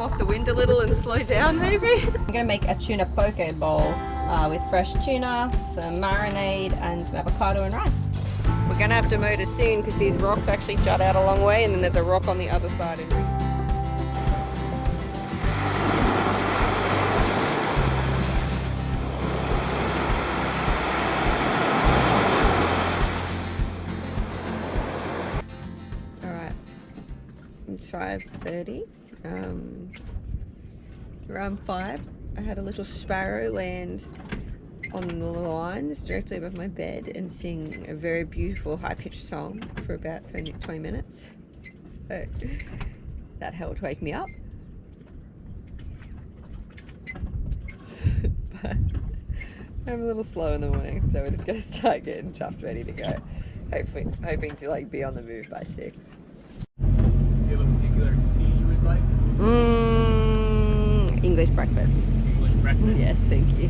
come off the wind a little and slow down maybe. I'm gonna make a tuna poke bowl with fresh tuna, some marinade, and some avocado and rice. We're gonna have to motor soon because these rocks actually jut out a long way, and then there's a rock on the other side. Alright, 5:30, around 5, I had a little sparrow land on the lines directly above my bed and sing a very beautiful high-pitched song for about 20 minutes. So that helped wake me up. But I'm a little slow in the morning, so we're just gonna start getting chuffed ready to go. Hoping to like be on the move by 6. Do you have a particular tea you would like? English breakfast. English breakfast? Yes, thank you.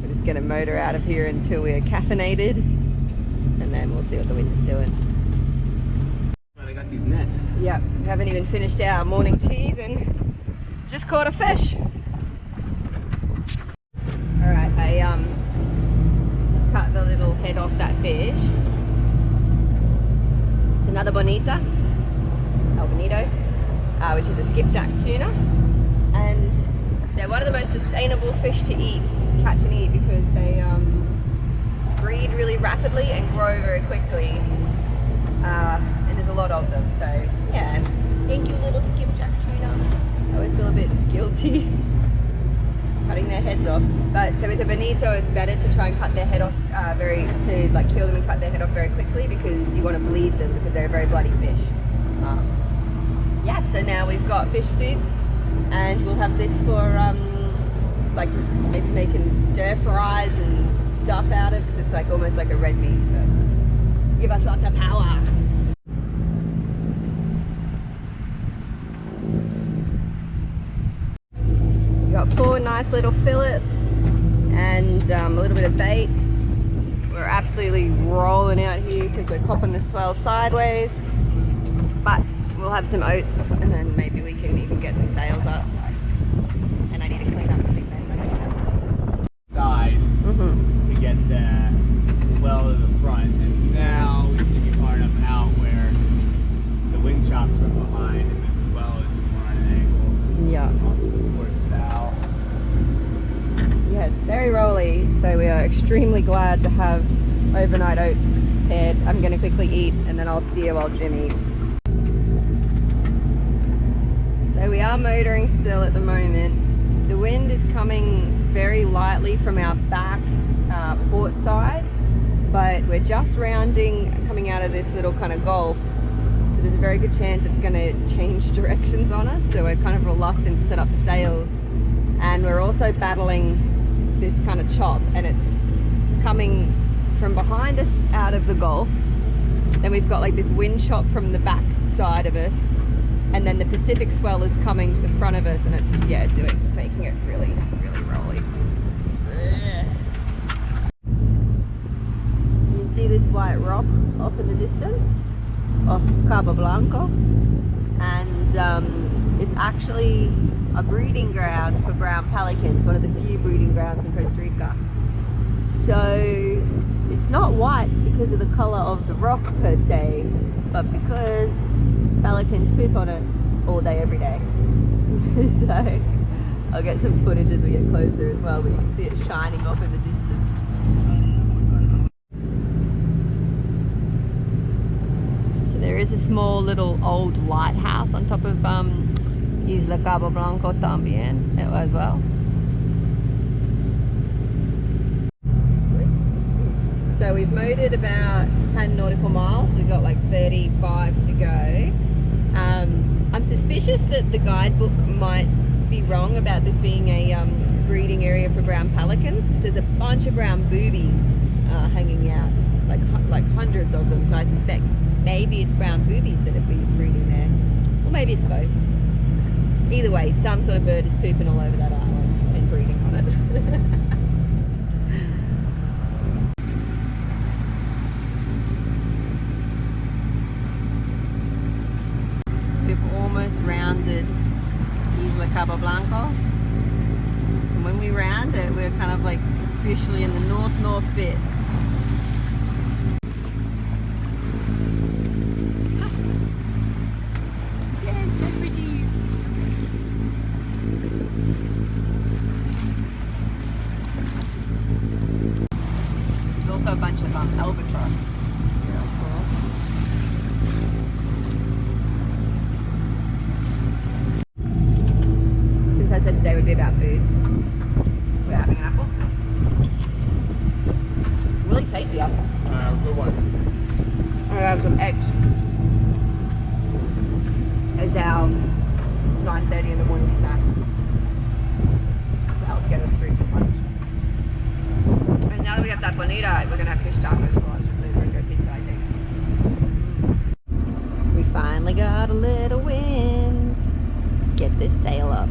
We're just gonna motor out of here until we're caffeinated, and then we'll see what the wind's doing. Well, they got these nets. Yep, we haven't even finished our morning teas and just caught a fish. Alright, I cut the little head off that fish. It's another bonita, El Bonito, which is a skipjack tuna. And they're one of the most sustainable fish to eat, catch and eat, because they breed really rapidly and grow very quickly. And there's a lot of them, so yeah. Thank you, little skipjack tuna. I always feel a bit guilty cutting their heads off. But so with a bonito, it's better to try and cut their head off kill them and cut their head off very quickly, because you want to bleed them because they're a very bloody fish. Yeah, so now we've got fish soup, and we'll have this for like maybe making stir fries and stuff out of, because it's like almost like a red meat, so give us lots of power. We got 4 nice little fillets and a little bit of bait. We're absolutely rolling out here because we're copping the swell sideways, but we'll have some oats, and then maybe we can even get some sails up. And I need to clean up the big mess I made. Side to get the swell to the front, and now we seem to be far enough out where the wind chops from behind and the swell is more at an angle. Yeah. Off the port bow. Yeah, it's very rolly, so we are extremely glad to have overnight oats paired. I'm going to quickly eat, and then I'll steer while Jim eats. So we are motoring still at the moment. The wind is coming very lightly from our back port side, but we're just coming out of this little kind of gulf. So there's a very good chance it's going to change directions on us. So we're kind of reluctant to set up the sails. And we're also battling this kind of chop, and it's coming from behind us out of the gulf. Then we've got like this wind chop from the back side of us. And then the Pacific swell is coming to the front of us, and it's, yeah, making it really, really rolly. Ugh. You can see this white rock off in the distance, off Cabo Blanco. And it's actually a breeding ground for brown pelicans, one of the few breeding grounds in Costa Rica. So it's not white because of the color of the rock per se, but because pelicans poop on it all day, every day. So I'll get some footage as we get closer as well, but you can see it shining off in the distance. So there is a small little old lighthouse on top of Isla Cabo Blanco también as well. So we've motored about 10 nautical miles, so we've got like 35 to go. I'm suspicious that the guidebook might be wrong about this being a breeding area for brown pelicans, because there's a bunch of brown boobies hanging out, like hundreds of them. So I suspect maybe it's brown boobies that have been breeding there, or maybe it's both. Either way, some sort of bird is pooping all over that island and breeding on it. rounded Isla Capablanca. And when we round it, we're kind of like officially in the north bit. Dance refugees. There's also a bunch of albatross. It's really cool. Since I said today would be about food, we're having an apple. It's really tasty apple. Good one. I have some eggs. As our 9:30 in the morning snack to help get us through to lunch. And now that we have that bonita, we're gonna have fish tacos for lunch with the Ringo pizza, I think. We finally got a little wind. Get this sail up.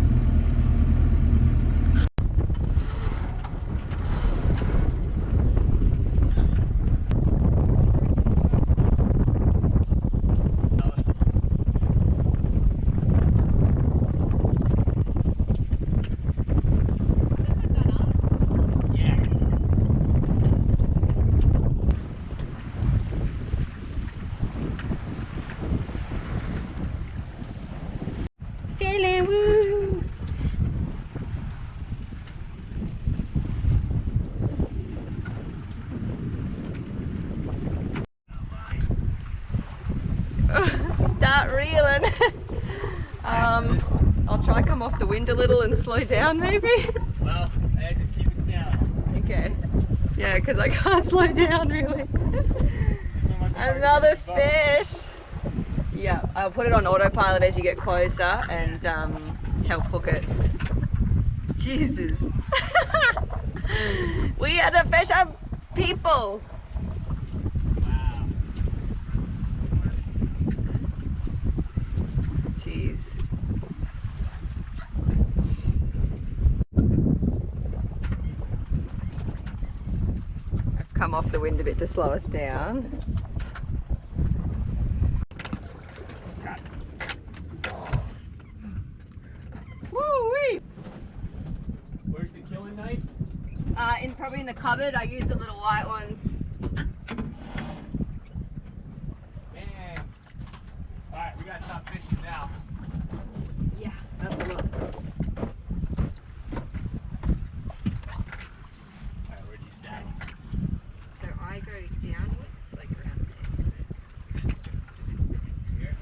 Sailing, woo! Start reeling. I'll try come off the wind a little and slow down maybe. Well, I just keep it sailing. Okay. Yeah, because I can't slow down really. Another fish. Yeah, I'll put it on autopilot as you get closer and help hook it. Jesus. We are the fisher people. Wow. Jeez. I've come off the wind a bit to slow us down. Woo-wee! Where's the killing knife? Probably in the cupboard. I used the little white ones. Man. Alright, we gotta stop fishing now. Yeah, that's a lot. Alright, where do you stack? So I go downwards, like around Here?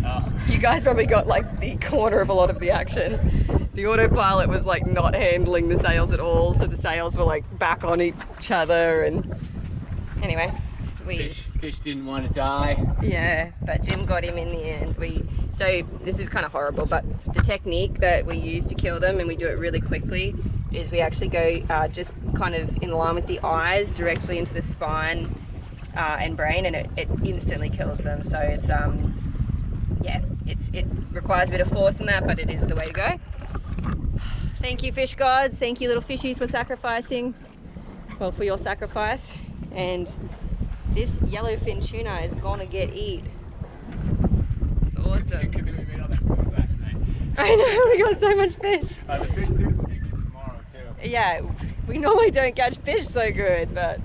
Oh. You guys probably got like the corner of a lot of the action. The autopilot was like not handling the sails at all, so the sails were like back on each other, and anyway, Fish didn't want to die. yeah, but Jim got him in the end. So this is kind of horrible, but the technique that we use to kill them, and we do it really quickly, is we actually go just kind of in line with the eyes directly into the spine and brain, and it instantly kills them. So it's yeah, it requires a bit of force in that, but it is the way to go. Thank you, fish gods. Thank you, little fishies, for sacrificing. Well, for your sacrifice. And this yellowfin tuna is gonna get eat. It's awesome. We made all that food last night. I know, we got so much fish. The fish soup will be good tomorrow too. Yeah, we normally don't catch fish so good, but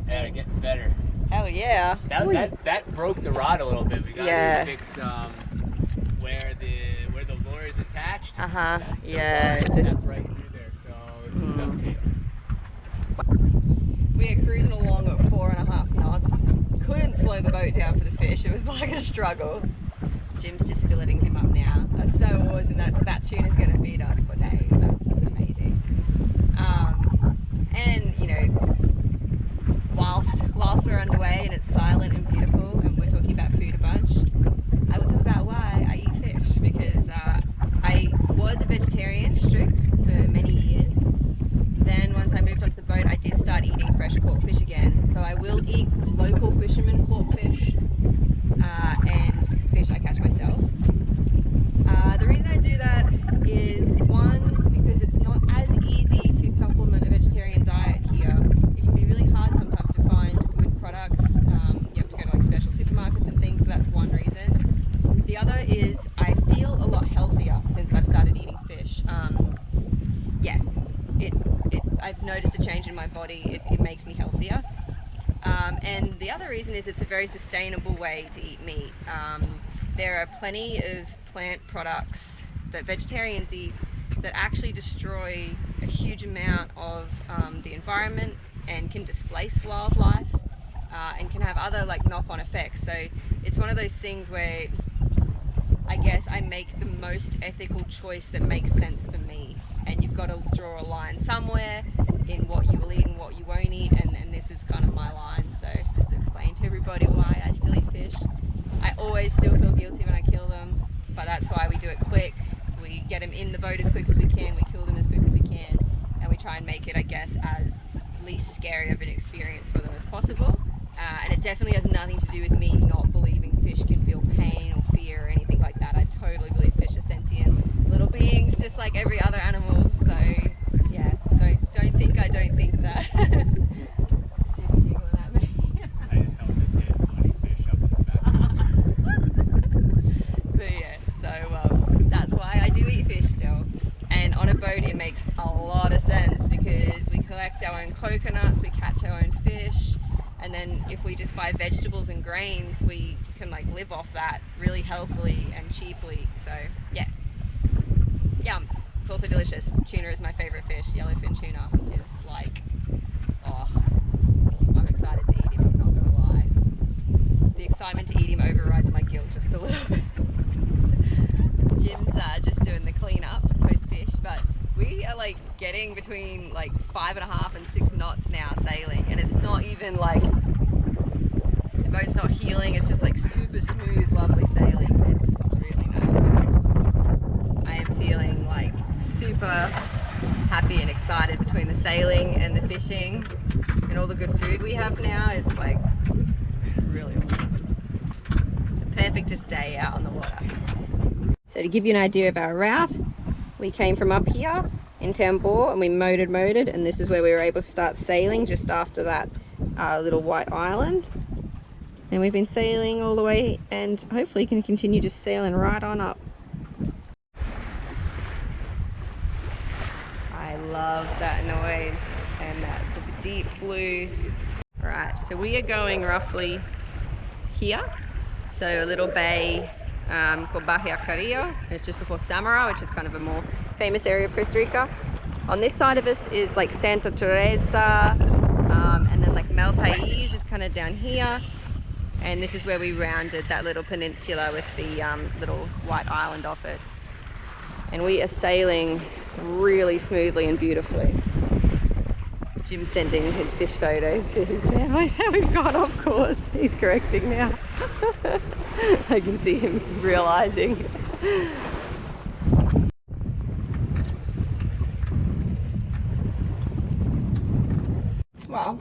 Yeah, getting better. hell yeah. That broke the rod a little bit. We gotta Yeah. fix where the lure is attached. Yeah, That's just right through there, so it's duct tape. we are cruising along at 4.5 knots. Couldn't slow the boat down for the fish. It was like a struggle. Jim's just filleting him up now. That's so awesome. That tuna's going to feed us for days. That's amazing. And you know, whilst we're underway and it's silent and beautiful, and we're talking about food a bunch, I will talk about why I eat fish, because I was a vegetarian, strict, for many years. Then once I moved onto the boat, I did start eating fresh caught fish again. So I will eat local fishermen caught fish and fish I catch myself. The reason I do that is, one, because it's not as easy to supplement a vegetarian diet here. It can be really hard sometimes to find good products. You have to go to like other is I feel a lot healthier since I've started eating fish. Yeah, I've noticed a change in my body. It makes me healthier. And the other reason is it's a very sustainable way to eat meat. There are plenty of plant products that vegetarians eat that actually destroy a huge amount of the environment and can displace wildlife and can have other like knock-on effects. So it's one of those things where I guess I make the most ethical choice that makes sense for me, and you've got to draw a line somewhere in what you will eat and what you won't eat, and this is kind of my line. So just to explain to everybody why I still eat fish. I always still feel guilty when I kill them, but that's why we do it quick. We get them in the boat as quick as we can, we kill them as quick as we can, and we try and make it, I guess, as least scary of an experience for them as possible. And it definitely has nothing to do with me not believing fish can feel pain or fear or anything like that. I totally believe fish are sentient little beings, just like every other animal. So yeah, don't think I don't think that. Jim's giggling at me. I just held the dead bloody fish up in the back. But yeah, so that's why I do eat fish still. And on a boat it makes a lot of sense because we collect our own coconuts, we catch our own fish, and then if we just buy vegetables and grains, we can like live off that really healthily and cheaply. So yeah, yum. It's also delicious. Tuna is my favorite fish. Yellowfin tuna is like, oh, I'm excited to eat him, I'm not gonna lie. The excitement to eat him overrides my guilt just a little bit. Jim's just doing the cleanup post fish, but we are like getting between like 5.5 and 6 knots now sailing, and it's not even like the boat's not heeling, it's just like super smooth, lovely sailing. It's really nice. I am feeling like super happy and excited between the sailing and the fishing and all the good food we have now. It's like really awesome. The perfectest day out on the water. So to give you an idea of our route, we came from up here in Tambor and we motored, and this is where we were able to start sailing just after that little white island. And we've been sailing all the way and hopefully can continue just sailing right on up. I love that noise and that deep blue. Right, so we are going roughly here. So a little bay called Bahia Carrillo. It's just before Samara, which is kind of a more famous area of Costa Rica. On this side of us is like Santa Teresa, and then like Malpais is kind of down here. And this is where we rounded that little peninsula with the little white island off it. And we are sailing really smoothly and beautifully. Jim's sending his fish photos to his family, so we've got off course. He's correcting now. I can see him realizing. Well,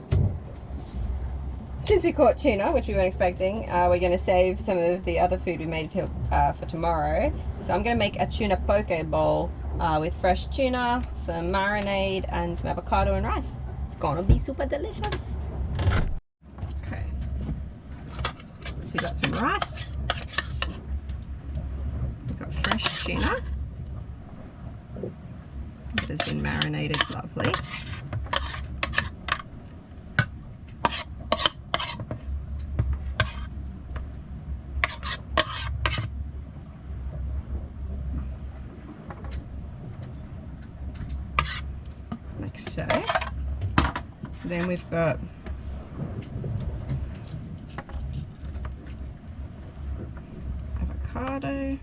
since we caught tuna, which we weren't expecting, we're going to save some of the other food we made for tomorrow. So I'm going to make a tuna poke bowl with fresh tuna, some marinade, and some avocado and rice. It's gonna be super delicious. Okay, so we got some rice, we've got fresh tuna that has been marinated lovely. Like so. Then we've got avocado,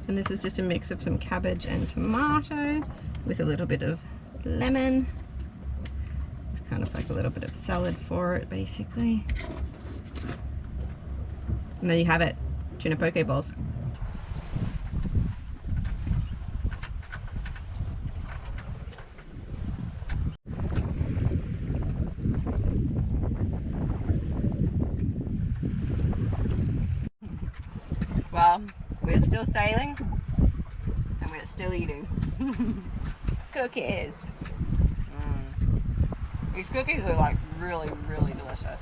and this is just a mix of some cabbage and tomato with a little bit of lemon. It's kind of like a little bit of salad for it, basically. And there you have it, tuna poke bowls. Well, we're still sailing and we're still eating. Cookies. These cookies are like really, really delicious.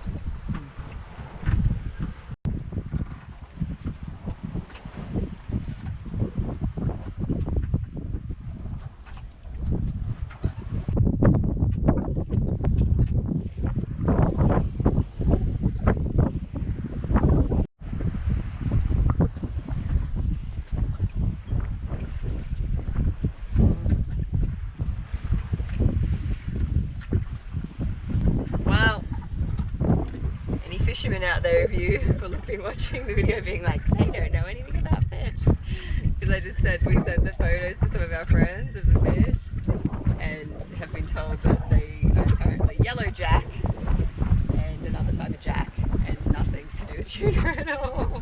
Fishermen out there of you will have been watching the video being like, they don't know anything about fish, because I just said we sent the photos to some of our friends of the fish and have been told that they are apparently yellow jack and another type of jack and nothing to do with tuna at all.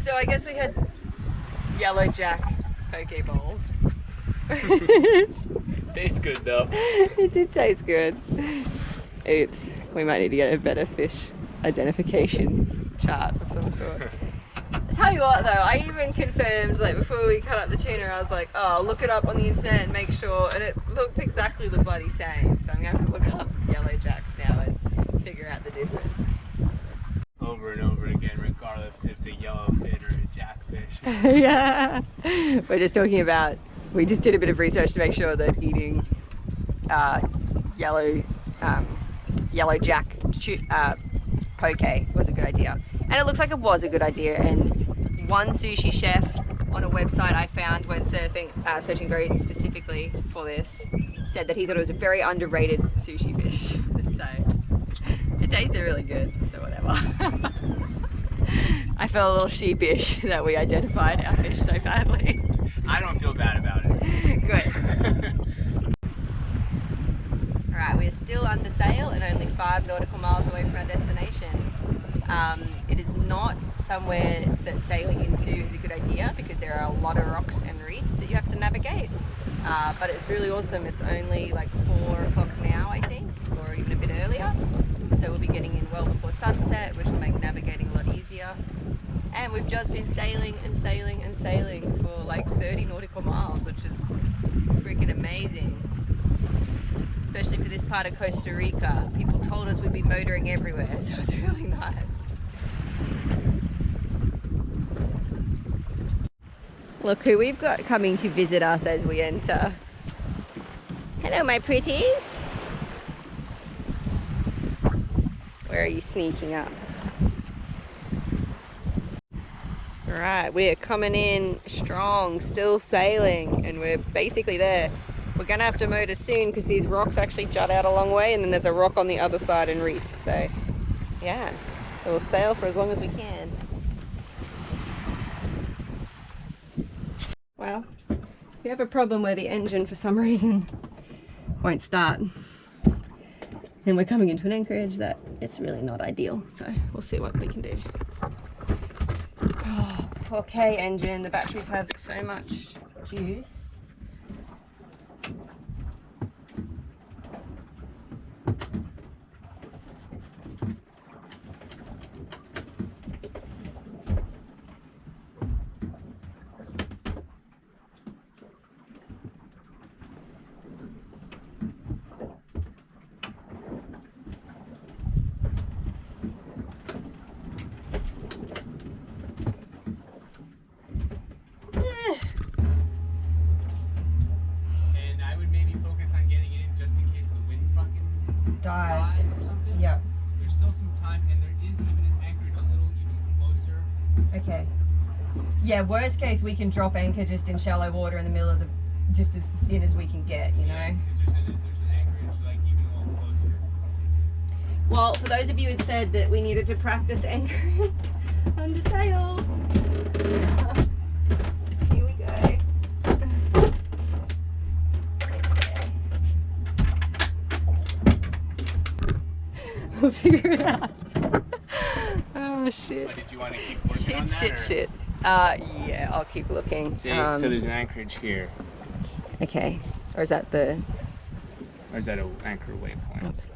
So I guess we had yellow jack poke bowls. Tastes good though. It did taste good. Oops, we might need to get a better fish identification chart of some sort. I tell you what though, I even confirmed, like before we cut up the tuna, I was like, oh, I'll look it up on the internet and make sure, and it looked exactly the bloody same. So I'm gonna have to look up yellow jacks now and figure out the difference. Over and over again, regardless if it's a yellowfin or a jackfish. Yeah, we're just talking about, we just did a bit of research to make sure that eating yellow jack poke was a good idea, and it looks like it was a good idea. And one sushi chef on a website I found when searching very specifically for this said that he thought it was a very underrated sushi fish. So it tasted really good, so whatever. I felt a little sheepish that we identified our fish so badly. I don't feel bad about it. Good. Alright, we're still under sail and only 5 nautical miles away from our destination. It is not somewhere that sailing into is a good idea because there are a lot of rocks and reefs that you have to navigate. But it's really awesome. It's only like 4 o'clock now, I think, or even a bit earlier. So we'll be getting in well before sunset, which will make navigating a lot easier. And we've just been sailing and sailing and sailing for like 30 nautical miles, which is freaking amazing. Especially for this part of Costa Rica. People told us we'd be motoring everywhere, so it's really nice. Look who we've got coming to visit us as we enter. Hello, my pretties. Where are you sneaking up? Alright, we're coming in strong, still sailing, and we're basically there. We're gonna have to motor soon because these rocks actually jut out a long way, and then there's a rock on the other side and reef. So yeah, so we'll sail for as long as we can. Well, we have a problem where the engine for some reason won't start, and we're coming into an anchorage that it's really not ideal, so we'll see what we can do. Oh, okay, engine, the batteries have so much juice. Dies. Or something. Yeah. There's still some time, and there is even an anchorage a little even closer. Okay. Yeah, worst case we can drop anchor just in shallow water in the middle of the, just as in as we can get, you know? Yeah, because there's an anchorage like even a little closer. Well, for those of you who said that we needed to practice anchoring under sail, here we go. We'll figure it out. Oh shit. But did you want to keep working on that? Shit. Yeah, I'll keep looking. See, so there's an anchorage here. Okay. Or is that the... Or is that an anchor waypoint? Oops.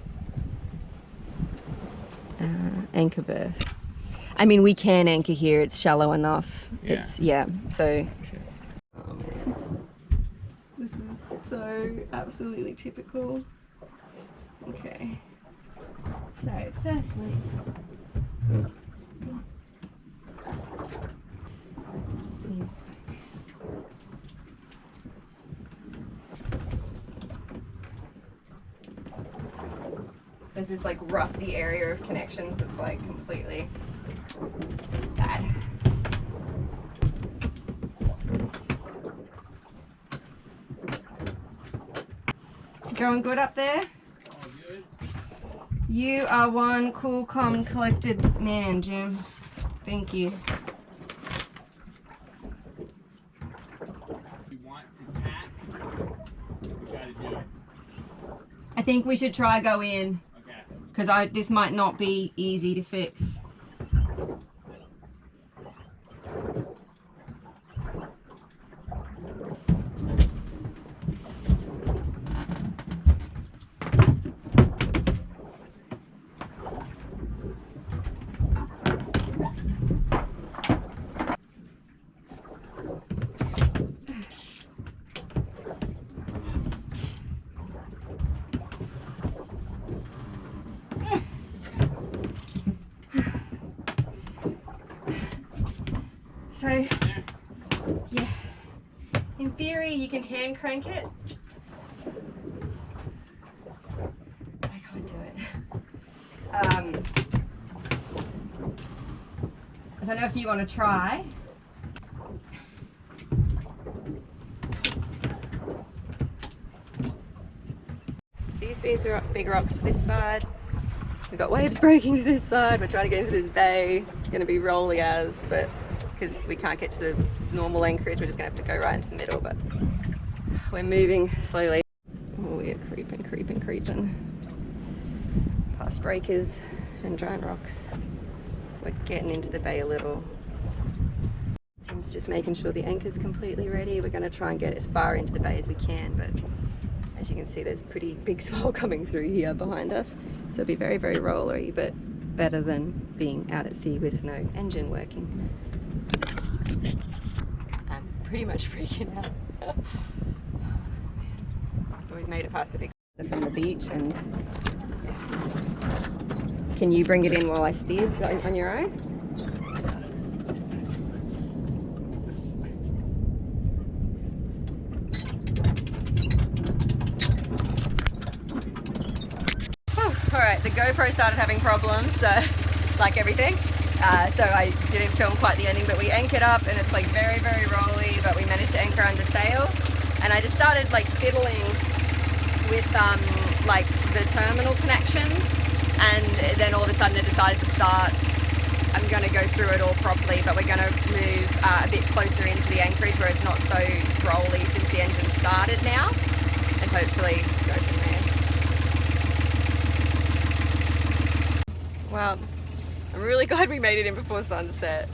Anchor berth. I mean, we can anchor here. It's shallow enough. Yeah. Yeah. So. Okay. Oh man, this is so absolutely typical. Okay. So firstly, just seems like there's this like rusty area of connections that's like completely bad. Going good up there? All good. You are one cool, calm, and collected man, Jim. Thank you. If you want to tack, we gotta do it. I think we should try go in, Okay. because this might not be easy to fix. So, yeah, in theory you can hand crank it. I can't do it. I don't know if you want to try. These big rocks to this side. We've got waves breaking to this side. We're trying to get into this bay. It's going to be rolly as, but because we can't get to the normal anchorage, we're just going to have to go right into the middle, but we're moving slowly. Oh, we are creeping. Past breakers and giant rocks. We're getting into the bay a little. Jim's just making sure the anchor's completely ready. We're going to try and get as far into the bay as we can, but as you can see, there's pretty big swell coming through here behind us. So it'll be very, very rollery, but better than being out at sea with no engine working. I'm pretty much freaking out. But we've made it past the big from the beach, and can you bring it in while I steer on your own? Alright, the GoPro started having problems, so like everything. So I didn't film quite the ending, but we anchored up and it's like very, very rolly, but we managed to anchor under sail. And I just started like fiddling with like the terminal connections, and then all of a sudden I decided to start. I'm going to go through it all properly, but we're going to move a bit closer into the anchorage where it's not so rolly since the engine started now, and hopefully go from there. Well, I'm really glad we made it in before sunset.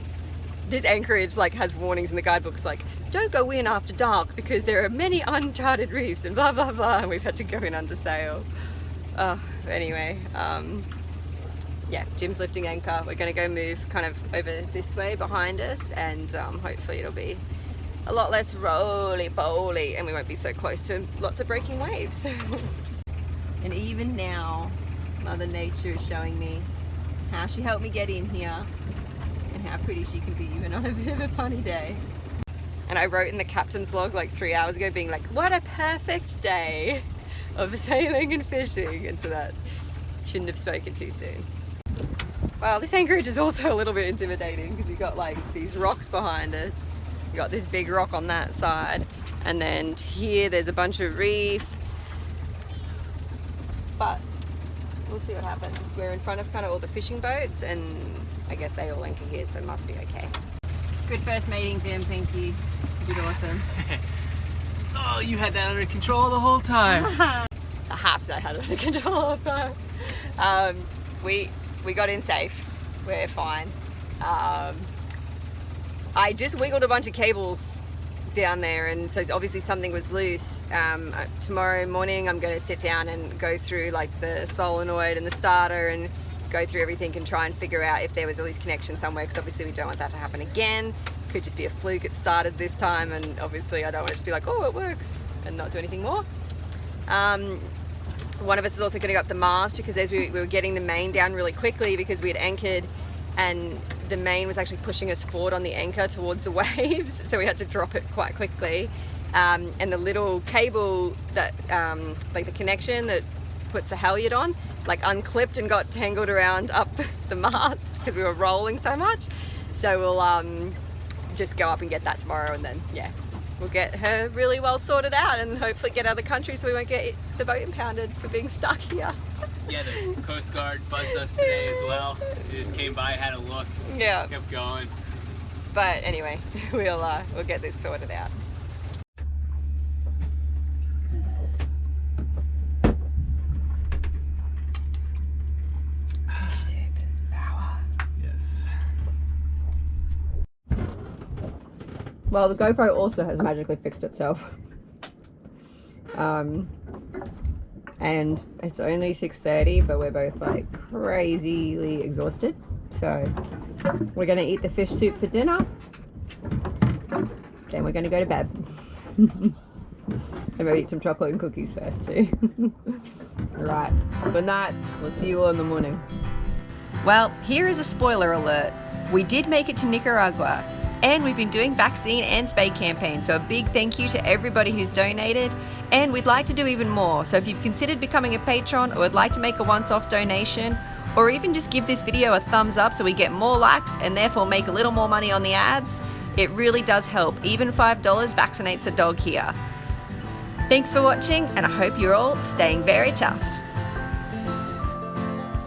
This anchorage like has warnings in the guidebooks like, don't go in after dark because there are many uncharted reefs and blah blah blah, and we've had to go in under sail. Anyway, yeah, Jim's lifting anchor. We're going to go move kind of over this way behind us, and hopefully it'll be a lot less roly-poly and we won't be so close to lots of breaking waves. And even now, Mother Nature is showing me how she helped me get in here and how pretty she can be even on a bit of a funny day. And I wrote in the captain's log like 3 hours ago being like, what a perfect day of sailing and fishing, and so that shouldn't have spoken too soon. Well, this anchorage is also a little bit intimidating because you've got like these rocks behind us. You've got this big rock on that side, and then here there's a bunch of reef, but we'll see what happens. We're in front of kind of all the fishing boats, and I guess they all anchor here, so it must be okay. Good first meeting, Jim. Thank you. You did awesome. Oh, you had that under control the whole time. Perhaps I had it under control all the time. We got in safe. We're fine. I just wiggled a bunch of cables down there, and so obviously something was loose. Tomorrow morning I'm going to sit down and go through like the solenoid and the starter and go through everything and try and figure out if there was a loose connection somewhere, because obviously we don't want that to happen again. Could just be a fluke it started this time, and obviously I don't want to just be like, oh, it works, and not do anything more. One of us is also going to go up the mast, because as we were getting the main down really quickly because we had anchored, and the main was actually pushing us forward on the anchor towards the waves, so we had to drop it quite quickly. And the little cable that, like the connection that puts the halyard on, like unclipped and got tangled around up the mast because we were rolling so much. So we'll just go up and get that tomorrow, and then yeah, we'll get her really well sorted out and hopefully get out of the country so we won't get the boat impounded for being stuck here. Yeah, the Coast Guard buzzed us today as well. They just came by, had a look, yeah, kept going. But anyway, we'll get this sorted out. Fish soup power. Yes. Well, the GoPro also has magically fixed itself. And it's only 6:30, but we're both like crazily exhausted. So we're gonna eat the fish soup for dinner. Then we're gonna go to bed. And maybe eat some chocolate and cookies first too. Right, good night. We'll see you all in the morning. Well, here is a spoiler alert. We did make it to Nicaragua, and we've been doing vaccine and spay campaigns, so a big thank you to everybody who's donated. And we'd like to do even more, so if you've considered becoming a patron or would like to make a once-off donation, or even just give this video a thumbs up so we get more likes and therefore make a little more money on the ads, it really does help. Even $5 vaccinates a dog here. Thanks for watching, and I hope you're all staying very chuffed.